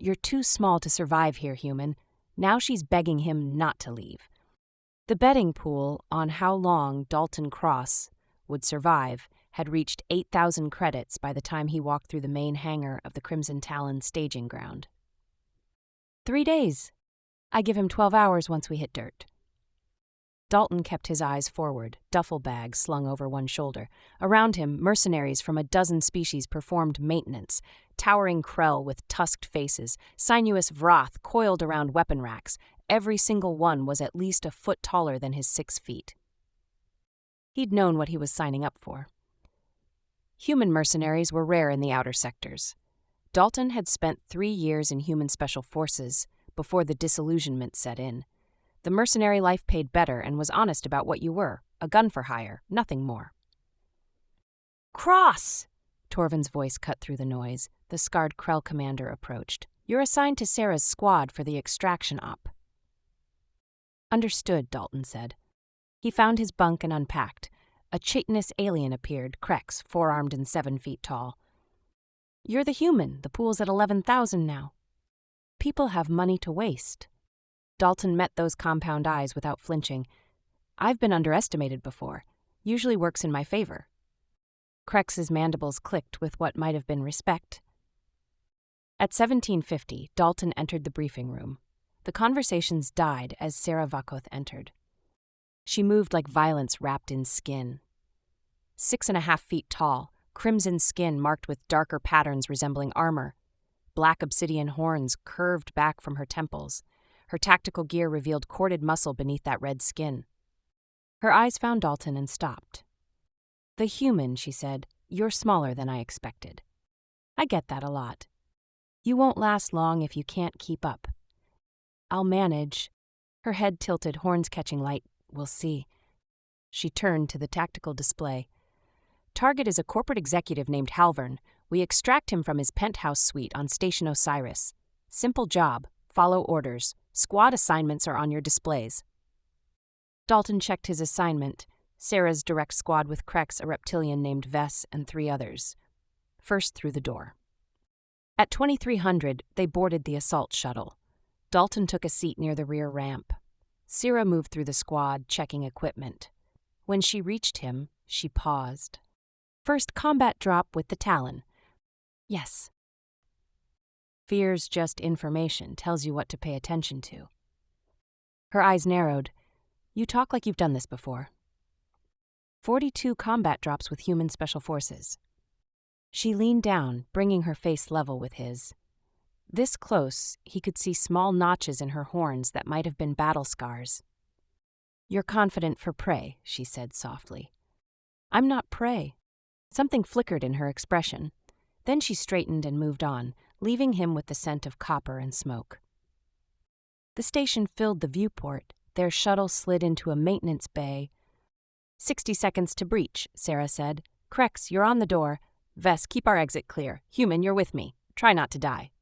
"You're too small to survive here, human." Now she's begging him not to leave. The betting pool on how long Dalton Cross would survive had reached 8,000 credits by the time he walked through the main hangar of the Crimson Talon staging ground. 3 days. I give him 12 hours once we hit dirt. Dalton kept his eyes forward, duffel bag slung over one shoulder. Around him, mercenaries from a dozen species performed maintenance, towering Krell with tusked faces, sinuous Vrath coiled around weapon racks. Every single one was at least a foot taller than his 6 feet. He'd known what he was signing up for. Human mercenaries were rare in the outer sectors. Dalton had spent 3 years in human special forces before the disillusionment set in. The mercenary life paid better and was honest about what you were, a gun for hire, nothing more. "Cross!" Torvin's voice cut through the noise. The scarred Krell commander approached. "You're assigned to Sarah's squad for the extraction op." "Understood," Dalton said. He found his bunk and unpacked. A chitinous alien appeared, Krex, 4-armed and 7 feet tall. "You're the human. The pool's at 11,000 now." "People have money to waste." Dalton met those compound eyes without flinching. "I've been underestimated before. Usually works in my favor." Krex's mandibles clicked with what might have been respect. At 1750, Dalton entered the briefing room. The conversations died as Sarah Vakoth entered. She moved like violence wrapped in skin. 6.5 feet tall, crimson skin marked with darker patterns resembling armor. Black obsidian horns curved back from her temples. Her tactical gear revealed corded muscle beneath that red skin. Her eyes found Dalton and stopped. "The human," she said, "you're smaller than I expected. I get that a lot. You won't last long if you can't keep up. I'll manage." Her head tilted, horns catching light. "We'll see." She turned to the tactical display. "Target is a corporate executive named Halvern. We extract him from his penthouse suite on Station Osiris. Simple job. Follow orders. Squad assignments are on your displays." Dalton checked his assignment. Sarah's direct squad with Krex, a reptilian named Vess, and 3 others. First through the door. At 2300, they boarded the assault shuttle. Dalton took a seat near the rear ramp. Sarah moved through the squad, checking equipment. When she reached him, she paused. "First combat drop with the Talon." "Yes." "Fear's just information, tells you what to pay attention to." Her eyes narrowed. "You talk like you've done this before." 42 combat drops with human special forces. She leaned down, bringing her face level with his. This close, he could see small notches in her horns that might have been battle scars. "You're confident for prey," she said softly. "I'm not prey." Something flickered in her expression. Then she straightened and moved on, leaving him with the scent of copper and smoke. The station filled the viewport. Their shuttle slid into a maintenance bay. 60 seconds to breach, Sarah said. "Krex, you're on the door. Vess, keep our exit clear. Human, you're with me. Try not to die."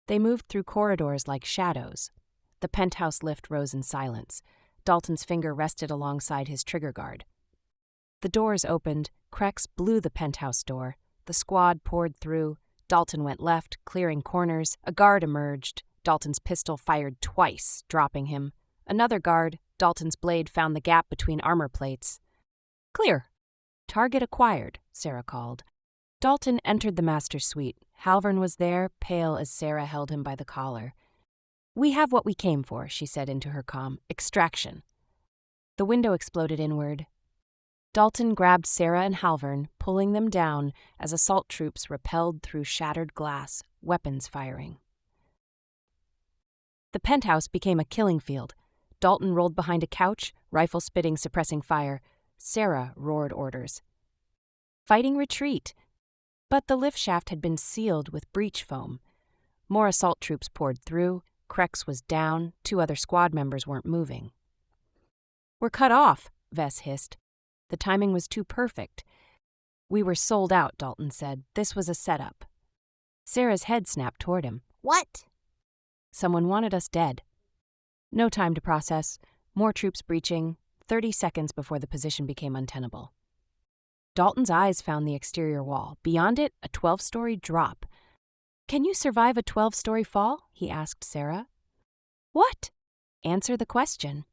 They moved through corridors like shadows. The penthouse lift rose in silence. Dalton's finger rested alongside his trigger guard. The doors opened. Krex blew the penthouse door. The squad poured through. Dalton went left, clearing corners. A guard emerged. Dalton's pistol fired twice, dropping him. Another guard. Dalton's blade found the gap between armor plates. "Clear." "Target acquired," Sarah called. Dalton entered the master suite. Halvern was there, pale as Sarah held him by the collar. "We have what we came for," she said into her comm. "Extraction." The window exploded inward. Dalton grabbed Sarah and Halvern, pulling them down as assault troops repelled through shattered glass, weapons firing. The penthouse became a killing field. Dalton rolled behind a couch, rifle spitting, suppressing fire. Sarah roared orders. "Fighting retreat." But the lift shaft had been sealed with breach foam. More assault troops poured through. Krex was down. 2 other squad members weren't moving. "We're cut off," Vess hissed. The timing was too perfect. "We were sold out," Dalton said. "This was a setup." Sarah's head snapped toward him. "What?" "Someone wanted us dead." No time to process. More troops breaching. 30 seconds before the position became untenable. Dalton's eyes found the exterior wall. Beyond it, a 12-story drop. Can you survive a 12-story fall? He asked Sarah. What? Answer the question.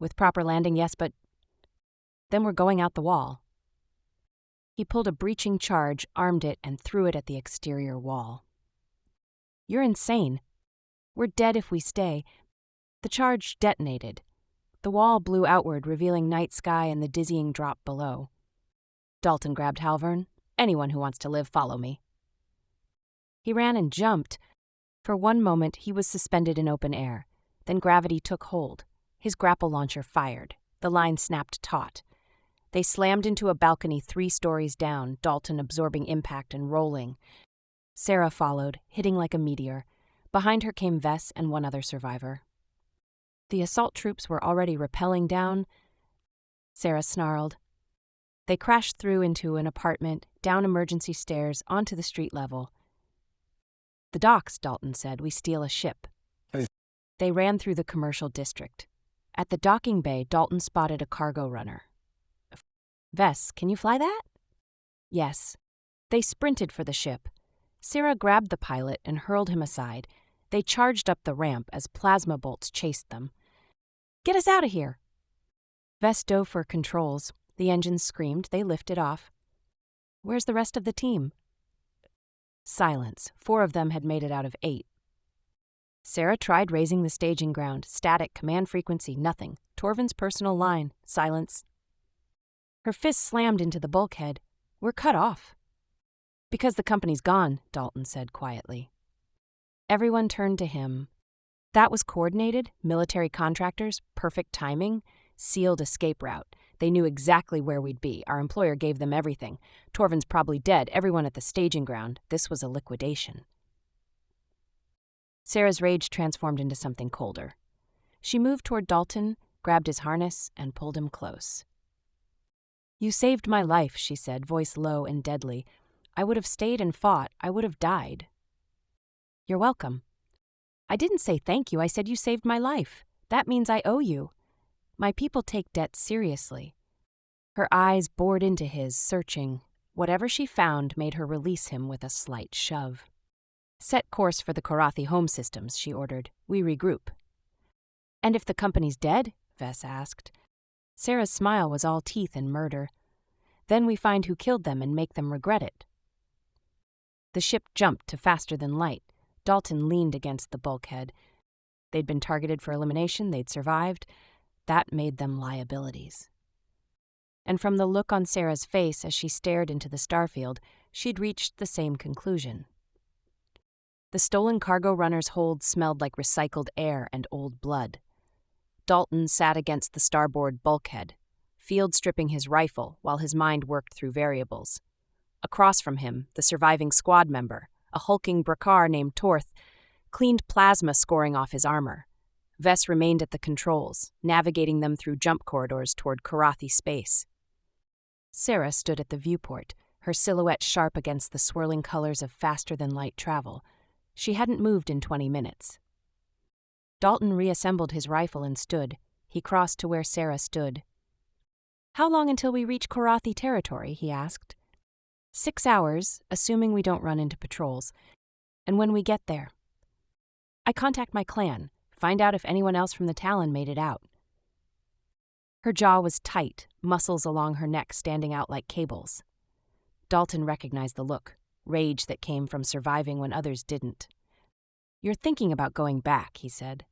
With proper landing, yes, but then we're going out the wall. He pulled a breaching charge, armed it, and threw it at the exterior wall. You're insane. We're dead if we stay. The charge detonated. The wall blew outward, revealing night sky and the dizzying drop below. Dalton grabbed Halvern. Anyone who wants to live, follow me. He ran and jumped. For one moment, he was suspended in open air. Then gravity took hold. His grapple launcher fired. The line snapped taut. They slammed into a balcony 3 stories down, Dalton absorbing impact and rolling. Sarah followed, hitting like a meteor. Behind her came Vess and one other survivor. The assault troops were already rappelling down. Sarah snarled. They crashed through into an apartment, down emergency stairs, onto the street level. The docks, Dalton said. We steal a ship. Hey. They ran through the commercial district. At the docking bay, Dalton spotted a cargo runner. Vess, can you fly that? Yes. They sprinted for the ship. Sarah grabbed the pilot and hurled him aside. They charged up the ramp as plasma bolts chased them. Get us out of here! Vess dove for controls. The engines screamed. They lifted off. Where's the rest of the team? Silence. 4 of them had made it out of 8. Sarah tried raising the staging ground. Static, command frequency, nothing. Torvin's personal line. Silence. Her fist slammed into the bulkhead. We're cut off. Because the company's gone, Dalton said quietly. Everyone turned to him. That was coordinated, military contractors, perfect timing, sealed escape route. They knew exactly where we'd be. Our employer gave them everything. Torvin's probably dead. Everyone at the staging ground. This was a liquidation. Sarah's rage transformed into something colder. She moved toward Dalton, grabbed his harness, and pulled him close. You saved my life, she said, voice low and deadly. I would have stayed and fought. I would have died. You're welcome. I didn't say thank you. I said you saved my life. That means I owe you. My people take debt seriously. Her eyes bored into his, searching. Whatever she found made her release him with a slight shove. Set course for the Korathi home systems, she ordered. We regroup. And if the company's dead? Vess asked. Sarah's smile was all teeth and murder. Then we find who killed them and make them regret it. The ship jumped to faster than light. Dalton leaned against the bulkhead. They'd been targeted for elimination. They'd survived. That made them liabilities. And from the look on Sarah's face as she stared into the starfield, she'd reached the same conclusion. The stolen cargo runner's hold smelled like recycled air and old blood. Dalton sat against the starboard bulkhead, field stripping his rifle while his mind worked through variables. Across from him, the surviving squad member, a hulking Brakar named Torth, cleaned plasma scoring off his armor. Vess remained at the controls, navigating them through jump corridors toward Korathi space. Sarah stood at the viewport, her silhouette sharp against the swirling colors of faster-than-light travel. She hadn't moved in 20 minutes. Dalton reassembled his rifle and stood. He crossed to where Sarah stood. How long until we reach Korathi territory? He asked. 6 hours, assuming we don't run into patrols. And when we get there, I contact my clan, find out if anyone else from the Talon made it out. Her jaw was tight, muscles along her neck standing out like cables. Dalton recognized the look, rage that came from surviving when others didn't. You're thinking about going back, he said.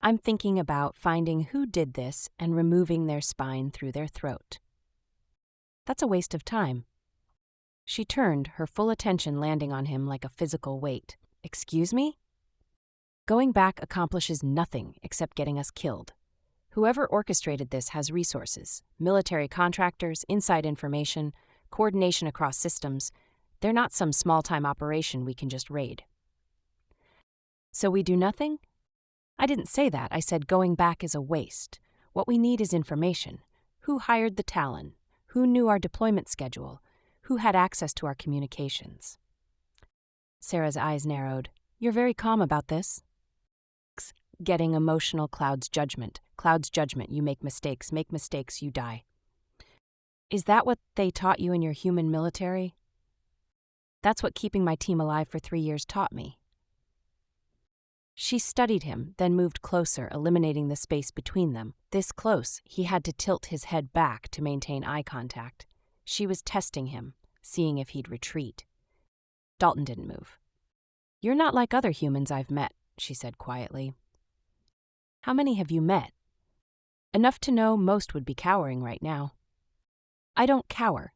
I'm thinking about finding who did this and removing their spine through their throat. That's a waste of time. She turned, her full attention landing on him like a physical weight. Excuse me? Going back accomplishes nothing except getting us killed. Whoever orchestrated this has resources, military contractors, inside information, coordination across systems. They're not some small-time operation we can just raid. So we do nothing? I didn't say that. I said going back is a waste. What we need is information. Who hired the Talon? Who knew our deployment schedule? Who had access to our communications? Sarah's eyes narrowed. You're very calm about this. Getting emotional clouds judgment. Clouds judgment, you make mistakes, you die. Is that what they taught you in your human military? That's what keeping my team alive for 3 years taught me. She studied him, then moved closer, eliminating the space between them. This close, he had to tilt his head back to maintain eye contact. She was testing him, seeing if he'd retreat. Dalton didn't move. "You're not like other humans I've met," she said quietly. "How many have you met?" "Enough to know most would be cowering right now." "I don't cower."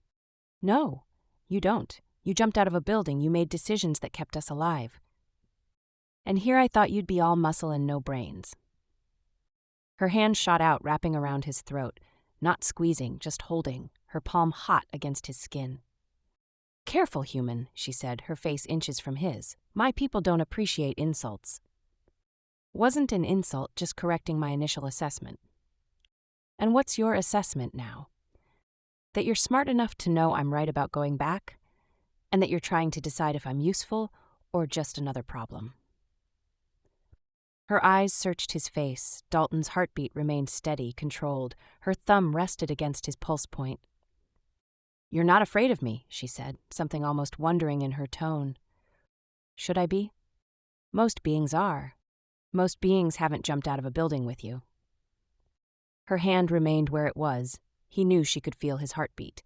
"No, you don't. You jumped out of a building, you made decisions that kept us alive. And here I thought you'd be all muscle and no brains." Her hand shot out, wrapping around his throat, not squeezing, just holding, her palm hot against his skin. "Careful, human," she said, her face inches from his. "My people don't appreciate insults." "Wasn't an insult, just correcting my initial assessment." "And what's your assessment now?" "That you're smart enough to know I'm right about going back, and that you're trying to decide if I'm useful or just another problem." Her eyes searched his face. Dalton's heartbeat remained steady, controlled. Her thumb rested against his pulse point. "You're not afraid of me," she said, something almost wondering in her tone. "Should I be?" "Most beings are. Most beings haven't jumped out of a building with you." Her hand remained where it was. He knew she could feel his heartbeat.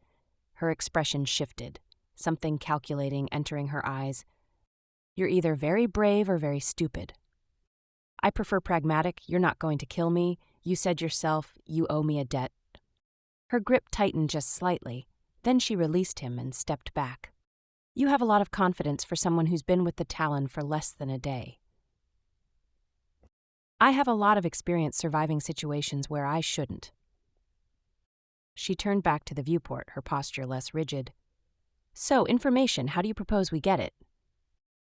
Her expression shifted, something calculating entering her eyes. "You're either very brave or very stupid. I prefer pragmatic. You're not going to kill me. You said yourself, you owe me a debt." Her grip tightened just slightly. Then she released him and stepped back. "You have a lot of confidence for someone who's been with the Talon for less than a day. I have a lot of experience surviving situations where I shouldn't." She turned back to the viewport, her posture less rigid. "So, information, how do you propose we get it?"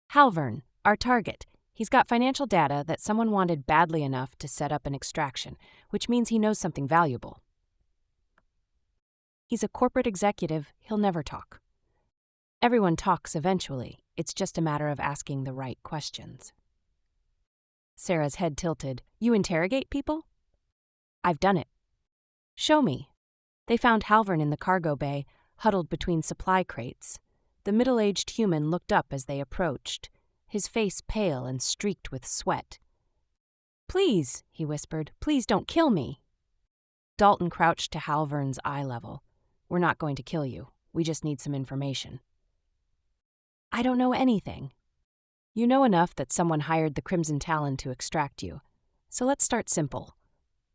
"Halvern, our target. He's got financial data that someone wanted badly enough to set up an extraction, which means he knows something valuable. He's a corporate executive, he'll never talk. Everyone talks eventually, it's just a matter of asking the right questions." Sarah's head tilted. "You interrogate people?" "I've done it." "Show me." They found Halvern in the cargo bay, huddled between supply crates. The middle-aged human looked up as they approached, his face pale and streaked with sweat. "Please," he whispered, "please don't kill me." Dalton crouched to Halvern's eye level. "We're not going to kill you. We just need some information." "I don't know anything." "You know enough that someone hired the Crimson Talon to extract you. So let's start simple.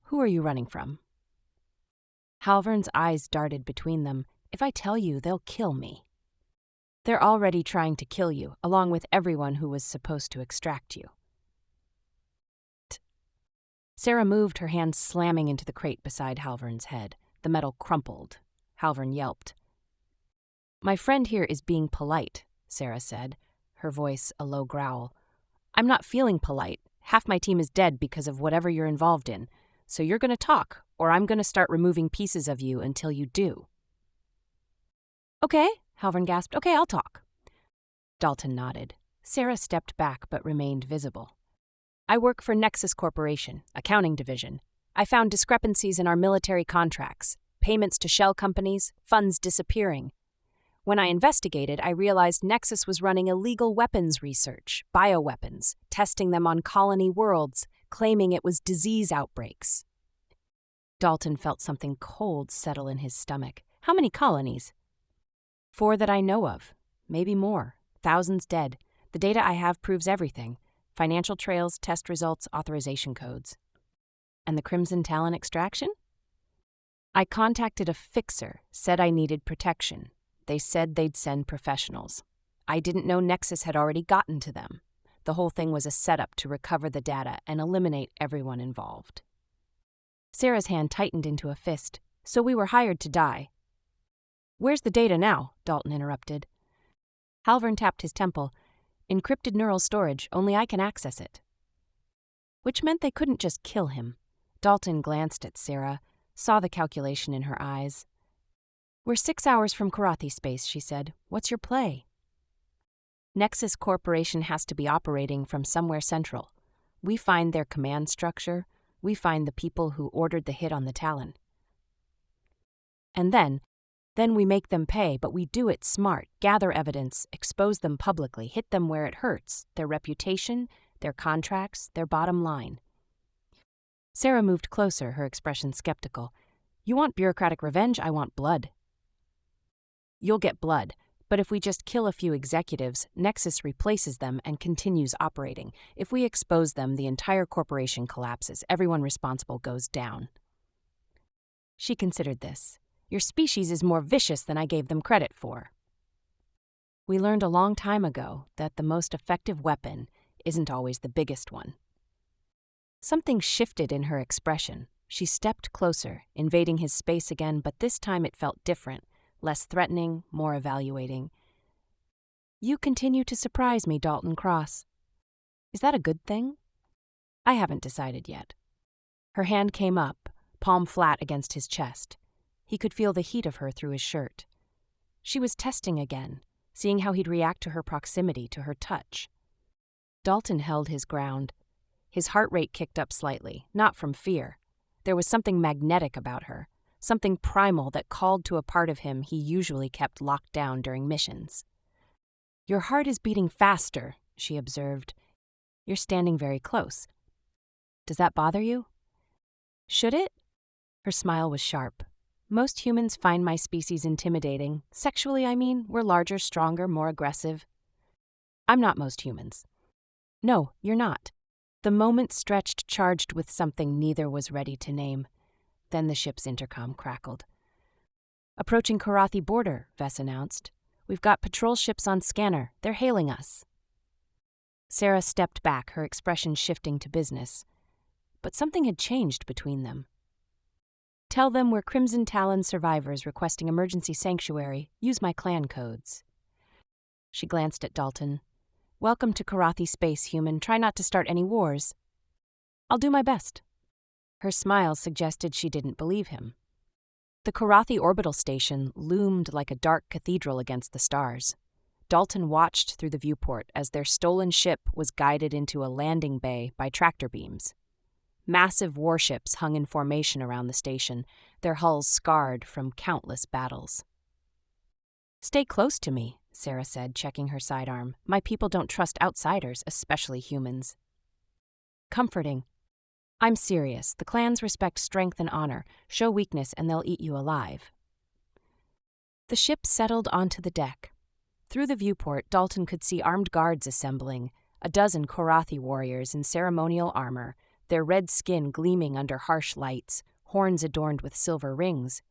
Who are you running from?" Halvern's eyes darted between them. "If I tell you, they'll kill me." "They're already trying to kill you, along with everyone who was supposed to extract you." Sarah moved, her hand slamming into the crate beside Halvern's head. The metal crumpled. Halvern yelped. "My friend here is being polite," Sarah said, her voice a low growl. "I'm not feeling polite. Half my team is dead because of whatever you're involved in. So you're going to talk, or I'm going to start removing pieces of you until you do." "Okay," Halvern gasped. "Okay, I'll talk." Dalton nodded. Sarah stepped back but remained visible. "I work for Nexus Corporation, accounting division. I found discrepancies in our military contracts, payments to shell companies, funds disappearing. When I investigated, I realized Nexus was running illegal weapons research, bioweapons, testing them on colony worlds, claiming it was disease outbreaks." Dalton felt something cold settle in his stomach. "How many colonies?" "4 that I know of. Maybe more. Thousands dead. The data I have proves everything. Financial trails, test results, authorization codes." "And the Crimson Talon extraction?" "I contacted a fixer, said I needed protection. They said they'd send professionals. I didn't know Nexus had already gotten to them. The whole thing was a setup to recover the data and eliminate everyone involved." Sarah's hand tightened into a fist. "So we were hired to die." "Where's the data now?" Dalton interrupted. Halvern tapped his temple. "Encrypted neural storage, only I can access it." Which meant they couldn't just kill him. Dalton glanced at Sarah, saw the calculation in her eyes. "We're 6 hours from Karathi space," she said. "What's your play?" "Nexus Corporation has to be operating from somewhere central. We find their command structure. We find the people who ordered the hit on the Talon. And then, Then we make them pay, but we do it smart, gather evidence, expose them publicly, hit them where it hurts, their reputation, their contracts, their bottom line. Sarah moved closer, her expression skeptical. You want bureaucratic revenge? I want blood. You'll get blood, but if we just kill a few executives, Nexus replaces them and continues operating. If we expose them, the entire corporation collapses. Everyone responsible goes down. She considered this. Your species is more vicious than I gave them credit for. We learned a long time ago that the most effective weapon isn't always the biggest one. Something shifted in her expression. She stepped closer, invading his space again, but this time it felt different, less threatening, more evaluating. You continue to surprise me, Dalton Cross. Is that a good thing? I haven't decided yet. Her hand came up, palm flat against his chest. He could feel the heat of her through his shirt. She was testing again, seeing how he'd react to her proximity, to her touch. Dalton held his ground. His heart rate kicked up slightly, not from fear. There was something magnetic about her, something primal that called to a part of him he usually kept locked down during missions. Your heart is beating faster, she observed. You're standing very close. Does that bother you? Should it? Her smile was sharp. Most humans find my species intimidating. Sexually, I mean, we're larger, stronger, more aggressive. I'm not most humans. No, you're not. The moment stretched, charged with something neither was ready to name. Then the ship's intercom crackled. Approaching Karathi border, Vess announced. We've got patrol ships on scanner. They're hailing us. Sarah stepped back, her expression shifting to business. But something had changed between them. Tell them we're Crimson Talon survivors requesting emergency sanctuary. Use my clan codes. She glanced at Dalton. Welcome to Karathi space, human. Try not to start any wars. I'll do my best. Her smile suggested she didn't believe him. The Karathi orbital station loomed like a dark cathedral against the stars. Dalton watched through the viewport as their stolen ship was guided into a landing bay by tractor beams. Massive warships hung in formation around the station, their hulls scarred from countless battles. Stay close to me, Sarah said, checking her sidearm. My people don't trust outsiders, especially humans. Comforting. I'm serious. The clans respect strength and honor. Show weakness and they'll eat you alive. The ship settled onto the deck. Through the viewport, Dalton could see armed guards assembling, a dozen Karathi warriors in ceremonial armor, their red skin gleaming under harsh lights, horns adorned with silver rings.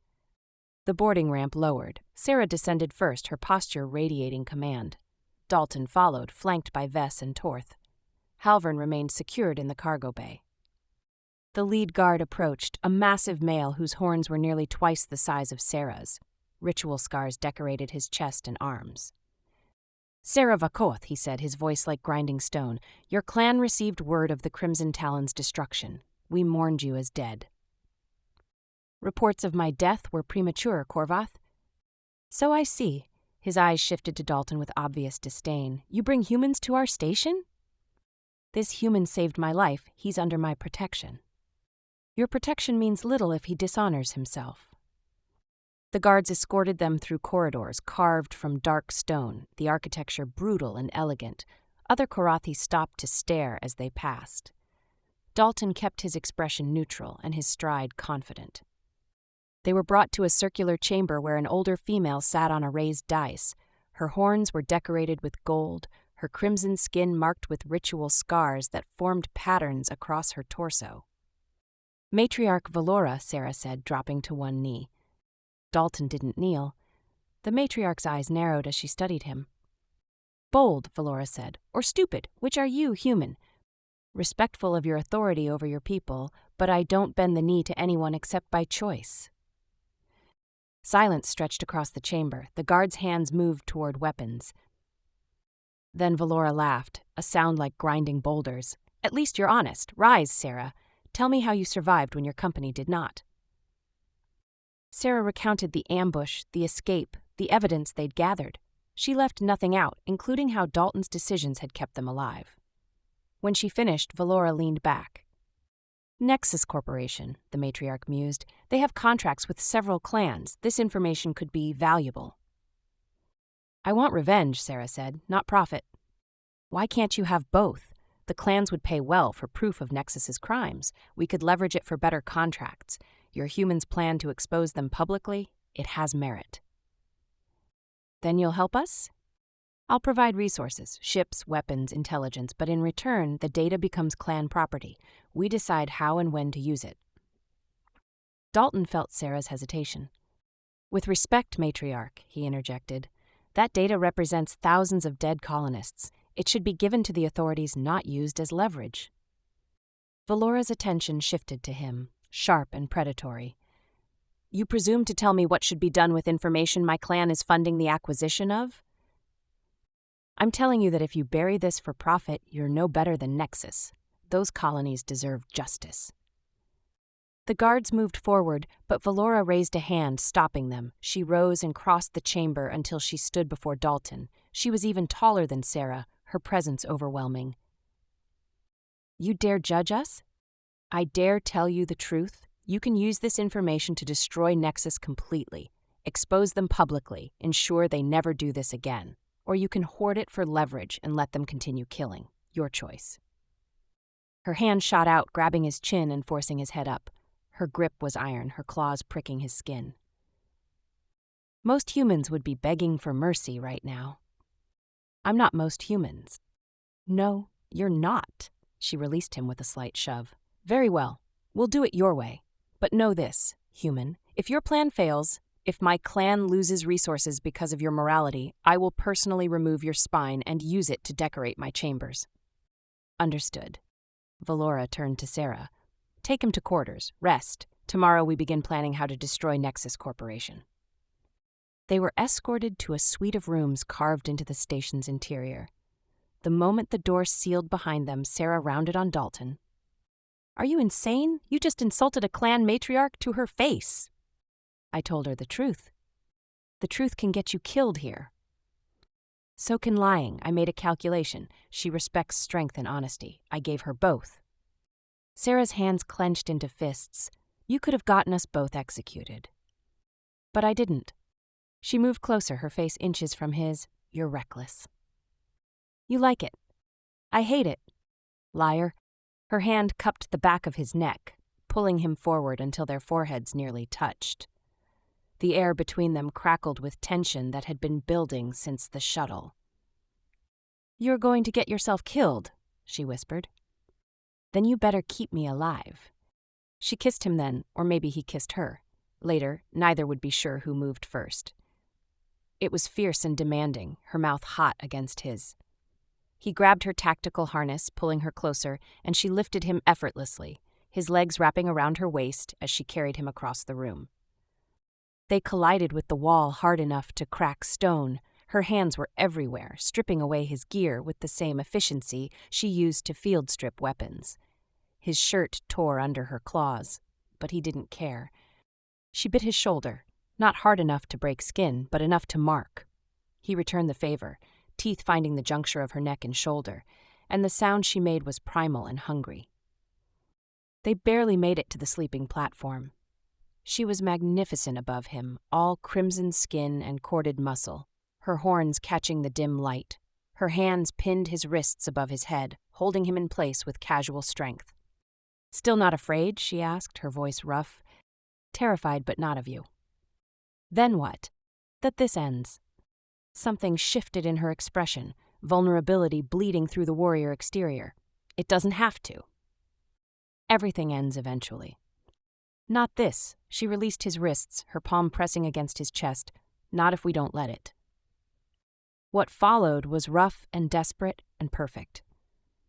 The boarding ramp lowered. Sarah descended first, her posture radiating command. Dalton followed, flanked by Vess and Torth. Halvern remained secured in the cargo bay. The lead guard approached, a massive male whose horns were nearly twice the size of Sarah's. Ritual scars decorated his chest and arms. Sarah Vakoth, he said, his voice like grinding stone, your clan received word of the Crimson Talon's destruction. We mourned you as dead. Reports of my death were premature, Korvath. So I see. His eyes shifted to Dalton with obvious disdain. You bring humans to our station? This human saved my life. He's under my protection. Your protection means little if he dishonors himself. The guards escorted them through corridors carved from dark stone, the architecture brutal and elegant. Other Karathi stopped to stare as they passed. Dalton kept his expression neutral and his stride confident. They were brought to a circular chamber where an older female sat on a raised dais. Her horns were decorated with gold, her crimson skin marked with ritual scars that formed patterns across her torso. Matriarch Valora, Sarah said, dropping to one knee. Dalton didn't kneel. The matriarch's eyes narrowed as she studied him. Bold, Valora said, or stupid, which are you, human? Respectful of your authority over your people, but I don't bend the knee to anyone except by choice. Silence stretched across the chamber. The guards' hands moved toward weapons. Then Valora laughed, a sound like grinding boulders. At least you're honest. Rise, Sarah. Tell me how you survived when your company did not. Sarah recounted the ambush, the escape, the evidence they'd gathered. She left nothing out, including how Dalton's decisions had kept them alive. When she finished, Valora leaned back. Nexus Corporation, the matriarch mused. They have contracts with several clans. This information could be valuable. I want revenge, Sarah said, not profit. Why can't you have both? The clans would pay well for proof of Nexus's crimes. We could leverage it for better contracts. Your humans plan to expose them publicly. It has merit. Then you'll help us? I'll provide resources, ships, weapons, intelligence, but in return, the data becomes clan property. We decide how and when to use it. Dalton felt Sarah's hesitation. With respect, matriarch, he interjected, that data represents thousands of dead colonists. It should be given to the authorities, not used as leverage. Valora's attention shifted to him, sharp and predatory. You presume to tell me what should be done with information my clan is funding the acquisition of? I'm telling you that if you bury this for profit, you're no better than Nexus. Those colonies deserve justice. The guards moved forward, but Valora raised a hand, stopping them. She rose and crossed the chamber until she stood before Dalton. She was even taller than Sarah, her presence overwhelming. You dare judge us? I dare tell you the truth. You can use this information to destroy Nexus completely, expose them publicly, ensure they never do this again. Or you can hoard it for leverage and let them continue killing. Your choice. Her hand shot out, grabbing his chin and forcing his head up. Her grip was iron, her claws pricking his skin. Most humans would be begging for mercy right now. I'm not most humans. No, you're not. She released him with a slight shove. Very well. We'll do it your way. But know this, human. If your plan fails, if my clan loses resources because of your morality, I will personally remove your spine and use it to decorate my chambers. Understood. Valora turned to Sarah. Take him to quarters. Rest. Tomorrow we begin planning how to destroy Nexus Corporation. They were escorted to a suite of rooms carved into the station's interior. The moment the door sealed behind them, Sarah rounded on Dalton. Are you insane? You just insulted a clan matriarch to her face. I told her the truth. The truth can get you killed here. So can lying. I made a calculation. She respects strength and honesty. I gave her both. Sarah's hands clenched into fists. You could have gotten us both executed. But I didn't. She moved closer, her face inches from his. You're reckless. You like it. I hate it. Liar. Her hand cupped the back of his neck, pulling him forward until their foreheads nearly touched. The air between them crackled with tension that had been building since the shuttle. You're going to get yourself killed, she whispered. Then you better keep me alive. She kissed him then, or maybe he kissed her. Later, neither would be sure who moved first. It was fierce and demanding, her mouth hot against his. He grabbed her tactical harness, pulling her closer, and she lifted him effortlessly, his legs wrapping around her waist as she carried him across the room. They collided with the wall hard enough to crack stone. Her hands were everywhere, stripping away his gear with the same efficiency she used to field strip weapons. His shirt tore under her claws, but he didn't care. She bit his shoulder, not hard enough to break skin, but enough to mark. He returned the favor, teeth finding the juncture of her neck and shoulder, and the sound she made was primal and hungry. They barely made it to the sleeping platform. She was magnificent above him, all crimson skin and corded muscle, her horns catching the dim light. Her hands pinned his wrists above his head, holding him in place with casual strength. Still not afraid? She asked, her voice rough. Terrified, but not of you. Then what? That this ends. Something shifted in her expression, vulnerability bleeding through the warrior exterior. It doesn't have to. Everything ends eventually. Not this. She released his wrists, her palm pressing against his chest. Not if we don't let it. What followed was rough and desperate and perfect.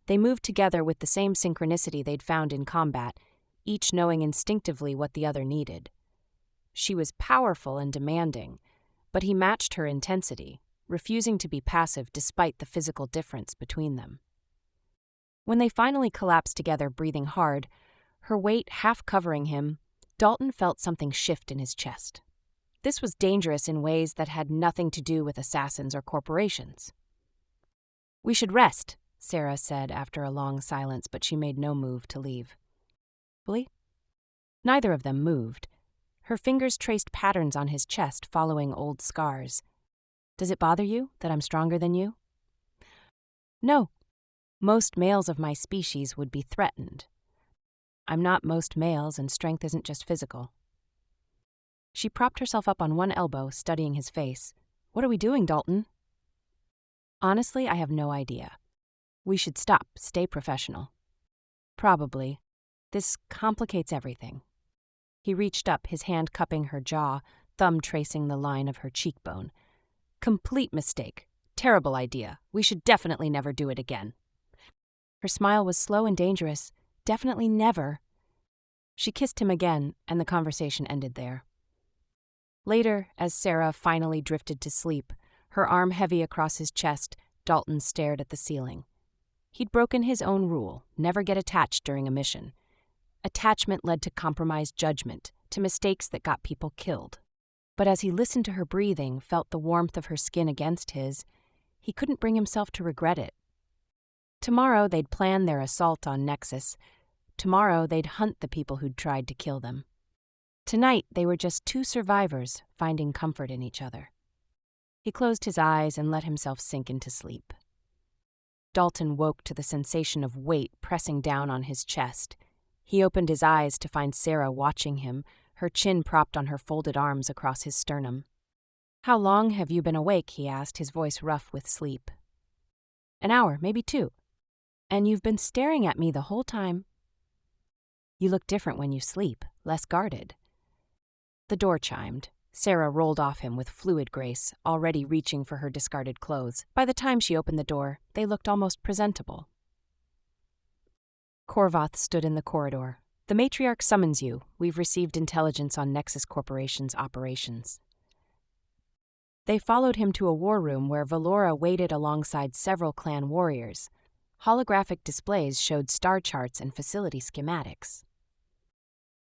They moved together with the same synchronicity they'd found in combat, each knowing instinctively what the other needed. She was powerful and demanding, but he matched her intensity, refusing to be passive despite the physical difference between them. When they finally collapsed together, breathing hard, her weight half covering him, Dalton felt something shift in his chest. This was dangerous in ways that had nothing to do with assassins or corporations. We should rest, Sarah said after a long silence, but she made no move to leave. respectfully. Neither of them moved. Her fingers traced patterns on his chest, following old scars. Does it bother you that I'm stronger than you? No. Most males of my species would be threatened. I'm not most males, and strength isn't just physical. She propped herself up on one elbow, studying his face. What are we doing, Dalton? Honestly, I have no idea. We should stop, stay professional. Probably. This complicates everything. He reached up, his hand cupping her jaw, thumb tracing the line of her cheekbone. Complete mistake. Terrible idea. We should definitely never do it again. Her smile was slow and dangerous. Definitely never. She kissed him again, and the conversation ended there. Later, as Sarah finally drifted to sleep, her arm heavy across his chest, Dalton stared at the ceiling. He'd broken his own rule, never get attached during a mission. Attachment led to compromised judgment, to mistakes that got people killed. But as he listened to her breathing, felt the warmth of her skin against his, he couldn't bring himself to regret it. Tomorrow they'd plan their assault on Nexus. Tomorrow they'd hunt the people who'd tried to kill them. Tonight they were just two survivors finding comfort in each other. He closed his eyes and let himself sink into sleep. Dalton woke to the sensation of weight pressing down on his chest. He opened his eyes to find Sarah watching him, her chin propped on her folded arms across his sternum. How long have you been awake? He asked, his voice rough with sleep. An hour, maybe 2. And you've been staring at me the whole time. You look different when you sleep, less guarded. The door chimed. Sarah rolled off him with fluid grace, already reaching for her discarded clothes. By the time she opened the door, they looked almost presentable. Korvath stood in the corridor. The matriarch summons you. We've received intelligence on Nexus Corporation's operations. They followed him to a war room where Valora waited alongside several clan warriors. Holographic displays showed star charts and facility schematics.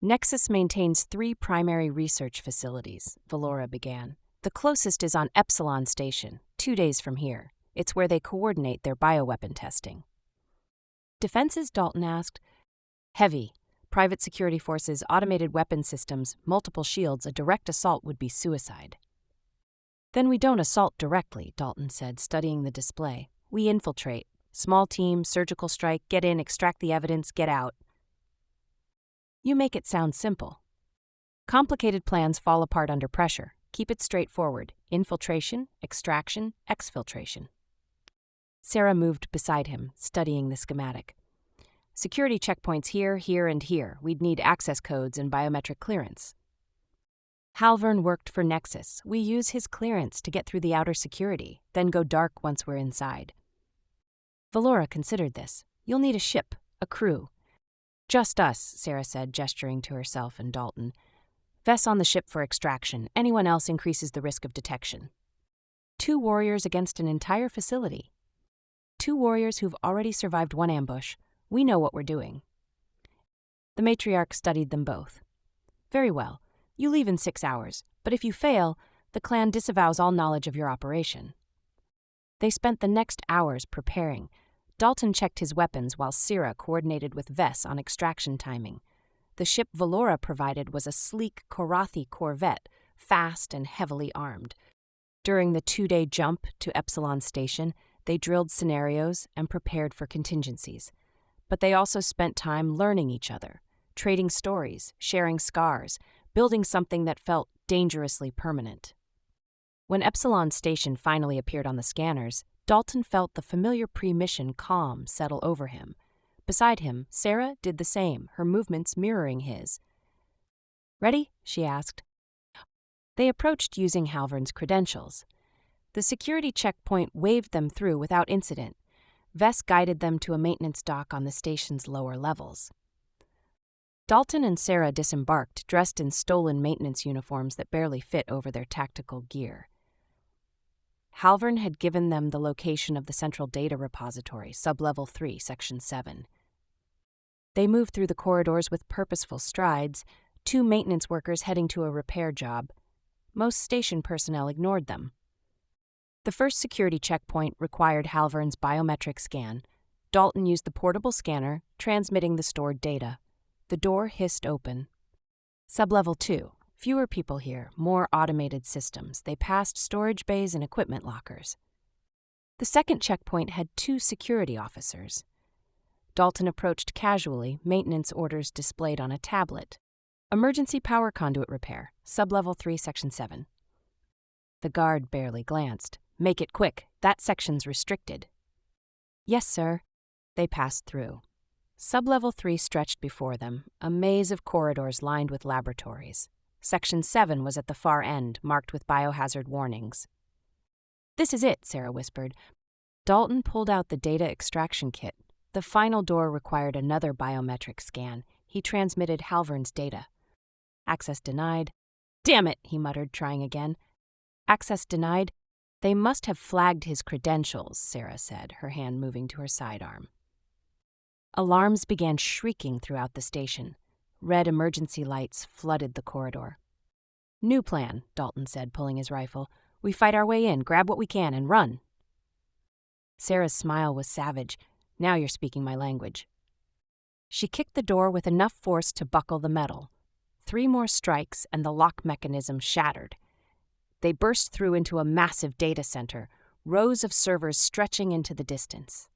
Nexus maintains 3 primary research facilities, Valora began. The closest is on Epsilon Station, 2 days from here. It's where they coordinate their bioweapon testing. Defenses? Dalton asked. Heavy. Private security forces, automated weapon systems, multiple shields. A direct assault would be suicide. Then we don't assault directly, Dalton said, studying the display. We infiltrate. Small team, surgical strike, get in, extract the evidence, get out. You make it sound simple. Complicated plans fall apart under pressure. Keep it straightforward. Infiltration, extraction, exfiltration. Sarah moved beside him, studying the schematic. Security checkpoints here, here, and here. We'd need access codes and biometric clearance. Halvern worked for Nexus. We use his clearance to get through the outer security, then go dark once we're inside. Valora considered this. You'll need a ship, a crew. Just us, Sarah said, gesturing to herself and Dalton. Vess on the ship for extraction. Anyone else increases the risk of detection. 2 warriors against an entire facility. 2 warriors who've already survived one ambush. We know what we're doing. The matriarch studied them both. Very well. You leave in 6 hours, but if you fail, the clan disavows all knowledge of your operation. They spent the next hours preparing. Dalton checked his weapons while Sarah coordinated with Vess on extraction timing. The ship Valora provided was a sleek Korathi corvette, fast and heavily armed. During the 2-day jump to Epsilon Station, they drilled scenarios and prepared for contingencies. But they also spent time learning each other, trading stories, sharing scars, building something that felt dangerously permanent. When Epsilon Station finally appeared on the scanners, Dalton felt the familiar pre-mission calm settle over him. Beside him, Sarah did the same, her movements mirroring his. Ready? She asked. They approached using Halvern's credentials. The security checkpoint waved them through without incident. Vess guided them to a maintenance dock on the station's lower levels. Dalton and Sarah disembarked, dressed in stolen maintenance uniforms that barely fit over their tactical gear. Halvern had given them the location of the Central Data Repository, Sublevel 3, Section 7. They moved through the corridors with purposeful strides, 2 maintenance workers heading to a repair job. Most station personnel ignored them. The first security checkpoint required Halvern's biometric scan. Dalton used the portable scanner, transmitting the stored data. The door hissed open. Sublevel 2. Fewer people here, more automated systems. They passed storage bays and equipment lockers. The second checkpoint had 2 security officers. Dalton approached casually, maintenance orders displayed on a tablet. Emergency power conduit repair, Sublevel 3, Section 7. The guard barely glanced. Make it quick. That section's restricted. Yes, sir. They passed through. Sublevel 3 stretched before them, a maze of corridors lined with laboratories. Section 7 was at the far end, marked with biohazard warnings. This is it, Sarah whispered. Dalton pulled out the data extraction kit. The final door required another biometric scan. He transmitted Halvern's data. Access denied. Damn it, he muttered, trying again. Access denied. They must have flagged his credentials, Sarah said, her hand moving to her sidearm. Alarms began shrieking throughout the station. Red emergency lights flooded the corridor. New plan, Dalton said, pulling his rifle. We fight our way in, grab what we can, and run. Sarah's smile was savage. Now you're speaking my language. She kicked the door with enough force to buckle the metal. 3 more strikes, and the lock mechanism shattered. They burst through into a massive data center, rows of servers stretching into the distance.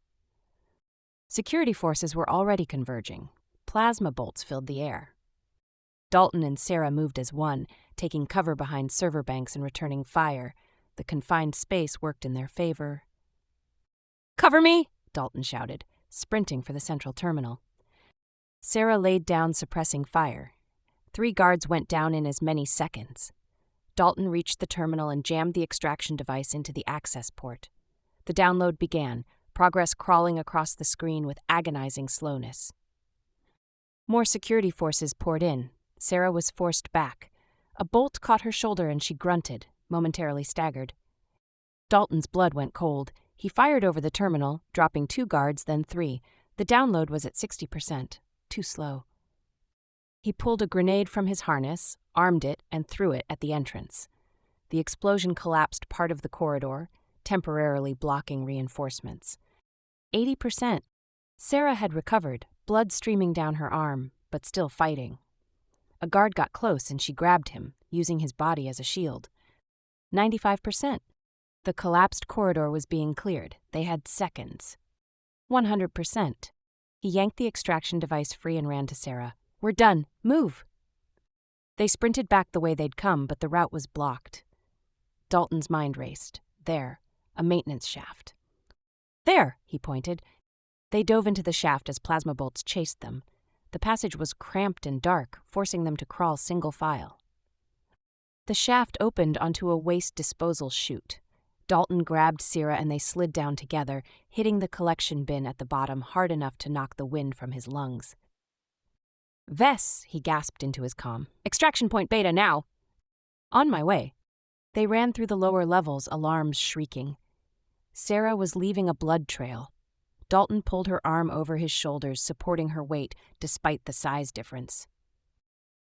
Security forces were already converging. Plasma bolts filled the air. Dalton and Sarah moved as one, taking cover behind server banks and returning fire. The confined space worked in their favor. Cover me! Dalton shouted, sprinting for the central terminal. Sarah laid down, suppressing fire. 3 guards went down in as many seconds. Dalton reached the terminal and jammed the extraction device into the access port. The download began, progress crawling across the screen with agonizing slowness. More security forces poured in. Sarah was forced back. A bolt caught her shoulder and she grunted, momentarily staggered. Dalton's blood went cold. He fired over the terminal, dropping 2 guards, then 3. The download was at 60%. Too slow. He pulled a grenade from his harness, armed it, and threw it at the entrance. The explosion collapsed part of the corridor, temporarily blocking reinforcements. 80%. Sarah had recovered, blood streaming down her arm, but still fighting. A guard got close and she grabbed him, using his body as a shield. 95%. The collapsed corridor was being cleared. They had seconds. 100%. He yanked the extraction device free and ran to Sarah. We're done. Move! They sprinted back the way they'd come, but the route was blocked. Dalton's mind raced. There, a maintenance shaft. There, he pointed. They dove into the shaft as plasma bolts chased them. The passage was cramped and dark, forcing them to crawl single file. The shaft opened onto a waste disposal chute. Dalton grabbed Sarah and they slid down together, hitting the collection bin at the bottom hard enough to knock the wind from his lungs. Vess, he gasped into his comm. Extraction point beta now. On my way. They ran through the lower levels, alarms shrieking. Sarah was leaving a blood trail. Dalton pulled her arm over his shoulders, supporting her weight, despite the size difference.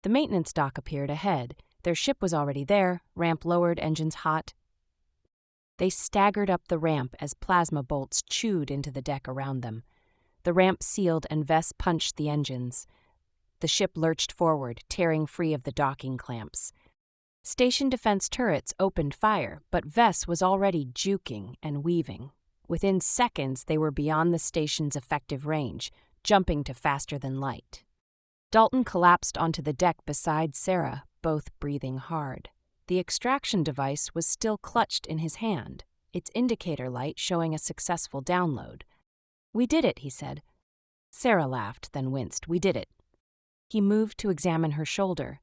The maintenance dock appeared ahead. Their ship was already there, ramp lowered, engines hot. They staggered up the ramp as plasma bolts chewed into the deck around them. The ramp sealed and Vess punched the engines. The ship lurched forward, tearing free of the docking clamps. Station defense turrets opened fire, but Vess was already juking and weaving. Within seconds, they were beyond the station's effective range, jumping to faster than light. Dalton collapsed onto the deck beside Sarah, both breathing hard. The extraction device was still clutched in his hand, its indicator light showing a successful download. We did it, he said. Sarah laughed, then winced. We did it. He moved to examine her shoulder.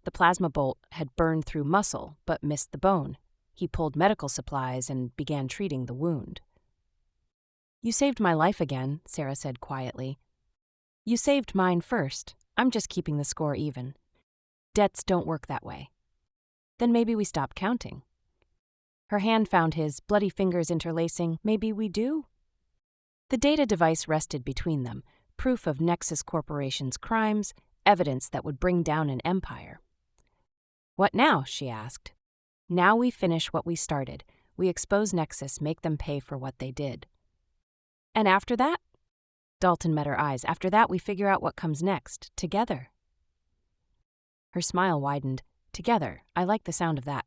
The plasma bolt had burned through muscle, but missed the bone. He pulled medical supplies and began treating the wound. You saved my life again, Sarah said quietly. You saved mine first. I'm just keeping the score even. Debts don't work that way. Then maybe we stop counting. Her hand found his, bloody fingers interlacing. Maybe we do? The data device rested between them, proof of Nexus Corporation's crimes, evidence that would bring down an empire. What now? She asked. Now we finish what we started. We expose Nexus, make them pay for what they did. And after that? Dalton met her eyes. After that, we figure out what comes next, together. Her smile widened. Together, I like the sound of that.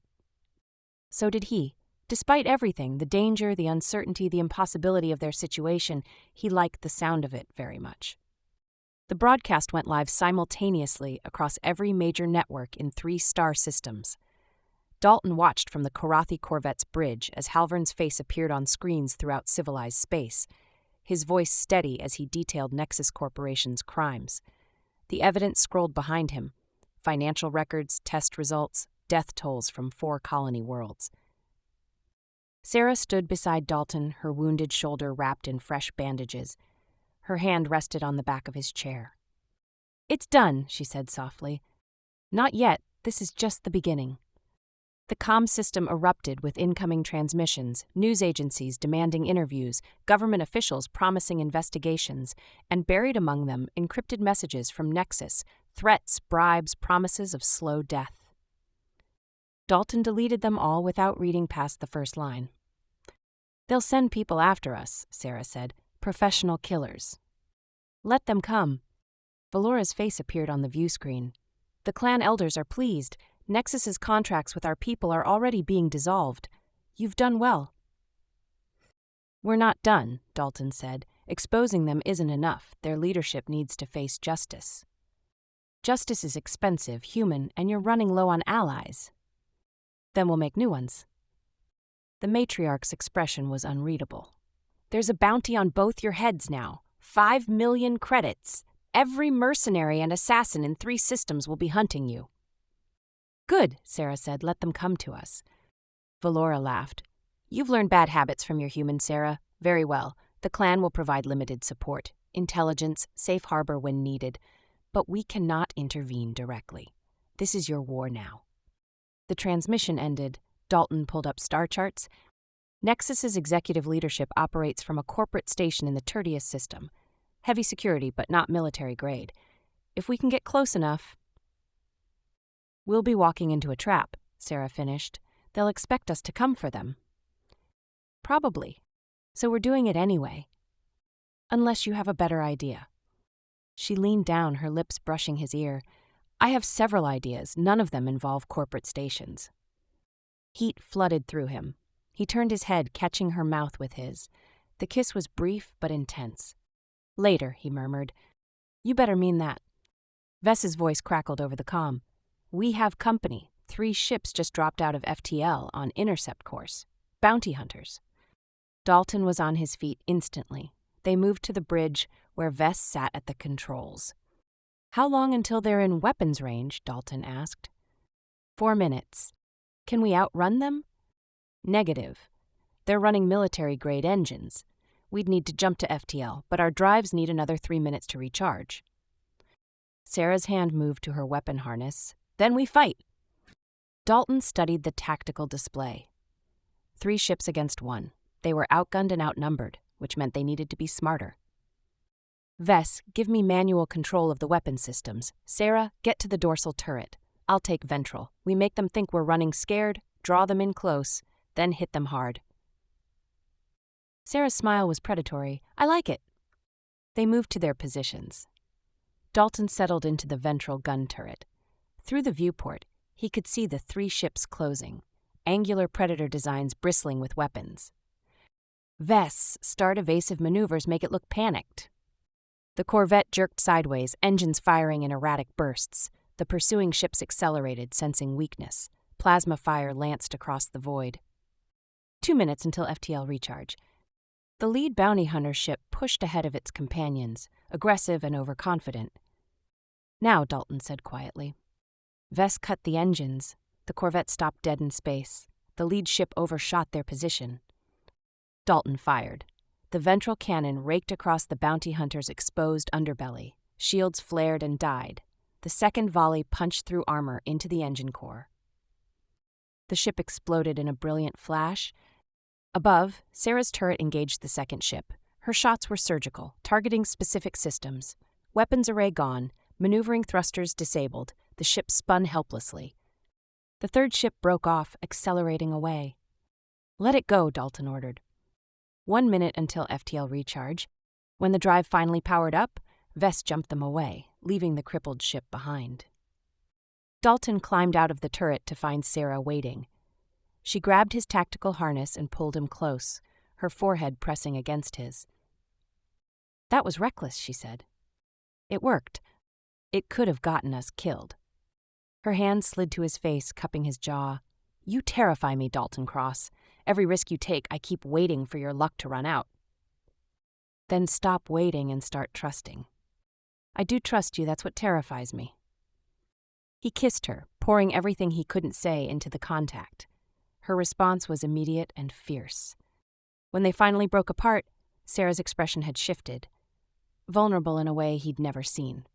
So did he. Despite everything, the danger, the uncertainty, the impossibility of their situation, he liked the sound of it very much. The broadcast went live simultaneously across every major network in 3 star systems. Dalton watched from the Korathi Corvette's bridge as Halvern's face appeared on screens throughout civilized space, his voice steady as he detailed Nexus Corporation's crimes. The evidence scrolled behind him: financial records, test results, death tolls from 4 colony worlds. Sarah stood beside Dalton, her wounded shoulder wrapped in fresh bandages. Her hand rested on the back of his chair. "It's done," she said softly. "Not yet. This is just the beginning." The comm system erupted with incoming transmissions, news agencies demanding interviews, government officials promising investigations, and buried among them encrypted messages from Nexus, threats, bribes, promises of slow death. Dalton deleted them all without reading past the first line. "They'll send people after us," Sarah said. "Professional killers." "Let them come." Valora's face appeared on the view screen. "The clan elders are pleased. Nexus's contracts with our people are already being dissolved. You've done well." "We're not done," Dalton said. "Exposing them isn't enough. Their leadership needs to face justice. Justice is expensive, human, and you're running low on allies." "Then we'll make new ones." The matriarch's expression was unreadable. "There's a bounty on both your heads now. 5 million credits. Every mercenary and assassin in 3 systems will be hunting you." "Good," Sarah said. "Let them come to us." Valora laughed. "You've learned bad habits from your human, Sarah. Very well. The clan will provide limited support, intelligence, safe harbor when needed. But we cannot intervene directly. This is your war now." The transmission ended. Dalton pulled up star charts. Nexus's executive leadership operates from a corporate station in the Tertius system. Heavy security, but not military grade. If we can get close enough... "We'll be walking into a trap," Sarah finished. "They'll expect us to come for them." "Probably. So we're doing it anyway. Unless you have a better idea." She leaned down, her lips brushing his ear. "I have several ideas. None of them involve corporate stations." Heat flooded through him. He turned his head, catching her mouth with his. The kiss was brief but intense. "Later," he murmured. "You better mean that." Vess's voice crackled over the comm. "We have company. 3 ships just dropped out of FTL on intercept course. Bounty hunters." Dalton was on his feet instantly. They moved to the bridge, where Vess sat at the controls. "How long until they're in weapons range?" Dalton asked. 4 minutes. "Can we outrun them?" "Negative. They're running military-grade engines. We'd need to jump to FTL, but our drives need another 3 minutes to recharge." Sarah's hand moved to her weapon harness. "Then we fight." Dalton studied the tactical display. 3 ships against 1. They were outgunned and outnumbered, which meant they needed to be smarter. "Vess, give me manual control of the weapon systems. Sarah, get to the dorsal turret. I'll take ventral. We make them think we're running scared, draw them in close, then hit them hard." Sarah's smile was predatory. "I like it." They moved to their positions. Dalton settled into the ventral gun turret. Through the viewport, he could see the 3 ships closing, angular predator designs bristling with weapons. "Vess, start evasive maneuvers, make it look panicked." The Corvette jerked sideways, engines firing in erratic bursts. The pursuing ships accelerated, sensing weakness. Plasma fire lanced across the void. 2 minutes until FTL recharge. The lead bounty hunter ship pushed ahead of its companions, aggressive and overconfident. "Now," Dalton said quietly. Vess cut the engines. The Corvette stopped dead in space. The lead ship overshot their position. Dalton fired. The ventral cannon raked across the bounty hunter's exposed underbelly. Shields flared and died. The second volley punched through armor into the engine core. The ship exploded in a brilliant flash. Above, Sarah's turret engaged the second ship. Her shots were surgical, targeting specific systems. Weapons array gone, maneuvering thrusters disabled, the ship spun helplessly. The third ship broke off, accelerating away. "Let it go," Dalton ordered. 1 minute until FTL recharge. When the drive finally powered up, Vess jumped them away, leaving the crippled ship behind. Dalton climbed out of the turret to find Sarah waiting. She grabbed his tactical harness and pulled him close, her forehead pressing against his. "That was reckless," she said. "It worked. It could have gotten us killed." Her hand slid to his face, cupping his jaw. "You terrify me, Dalton Cross. Every risk you take, I keep waiting for your luck to run out." "Then stop waiting and start trusting." "I do trust you, that's what terrifies me." He kissed her, pouring everything he couldn't say into the contact. Her response was immediate and fierce. When they finally broke apart, Sarah's expression had shifted, vulnerable in a way he'd never seen.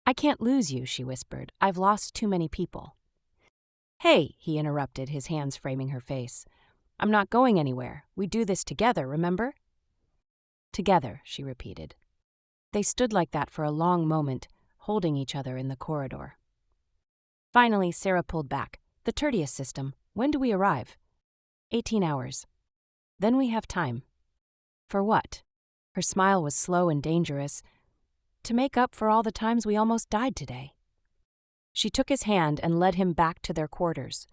"I can't lose you," she whispered. "I've lost too many people." "Hey," he interrupted, his hands framing her face. "I'm not going anywhere. We do this together, remember?" "Together," she repeated. They stood like that for a long moment, holding each other in the corridor. Finally, Sarah pulled back. "The Tertius system. When do we arrive?" 18 hours. "Then we have time." "For what?" Her smile was slow and dangerous. "To make up for all the times we almost died today." She took his hand and led him back to their quarters.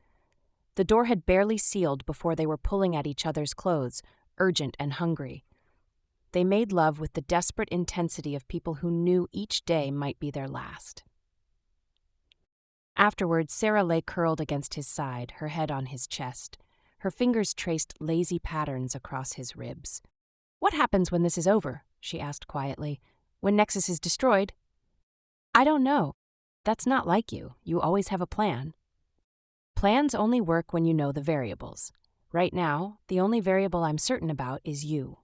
The door had barely sealed before they were pulling at each other's clothes, urgent and hungry. They made love with the desperate intensity of people who knew each day might be their last. Afterwards, Sarah lay curled against his side, her head on his chest. Her fingers traced lazy patterns across his ribs. "What happens when this is over?" she asked quietly. "When Nexus is destroyed?" "I don't know. That's not like you. You always have a plan." "Plans only work when you know the variables. Right now, the only variable I'm certain about is you."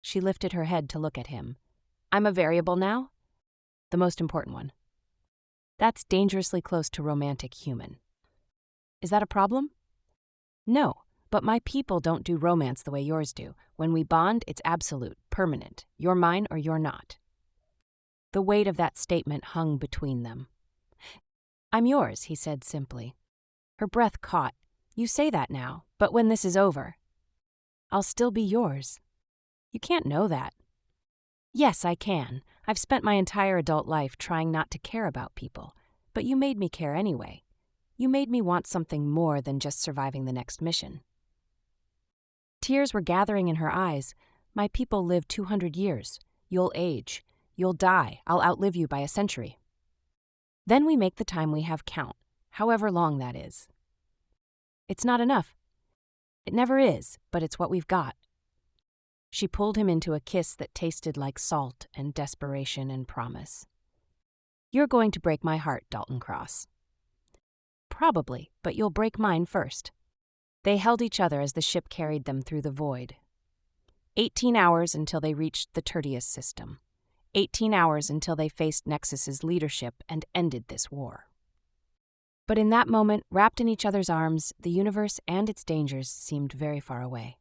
She lifted her head to look at him. "I'm a variable now?" "The most important one." That's dangerously close to romantic human. "Is that a problem?" "No, but my people don't do romance the way yours do. When we bond, it's absolute, permanent. You're mine or you're not." The weight of that statement hung between them. "I'm yours," he said simply. Her breath caught. "You say that now, but when this is over?" "I'll still be yours." "You can't know that." "Yes, I can. I've spent my entire adult life trying not to care about people, but you made me care anyway. You made me want something more than just surviving the next mission." Tears were gathering in her eyes. "My people live 200 years. You'll age. You'll die. I'll outlive you by a century. Then we make the time we have count, however long that is." "It's not enough." "It never is, but it's what we've got." She pulled him into a kiss that tasted like salt and desperation and promise. "You're going to break my heart, Dalton Cross." "Probably, but you'll break mine first." They held each other as the ship carried them through the void. 18 hours until they reached the Tertius system. 18 hours until they faced Nexus's leadership and ended this war. But in that moment, wrapped in each other's arms, the universe and its dangers seemed very far away.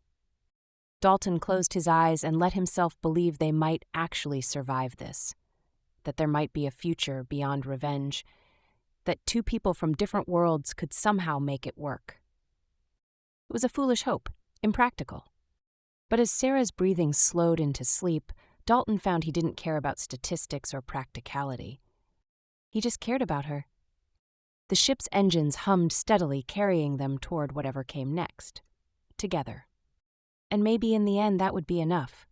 Dalton closed his eyes and let himself believe they might actually survive this, that there might be a future beyond revenge, that two people from different worlds could somehow make it work. It was a foolish hope, impractical. But as Sarah's breathing slowed into sleep, Dalton found he didn't care about statistics or practicality. He just cared about her. The ship's engines hummed steadily, carrying them toward whatever came next. Together. And maybe in the end that would be enough.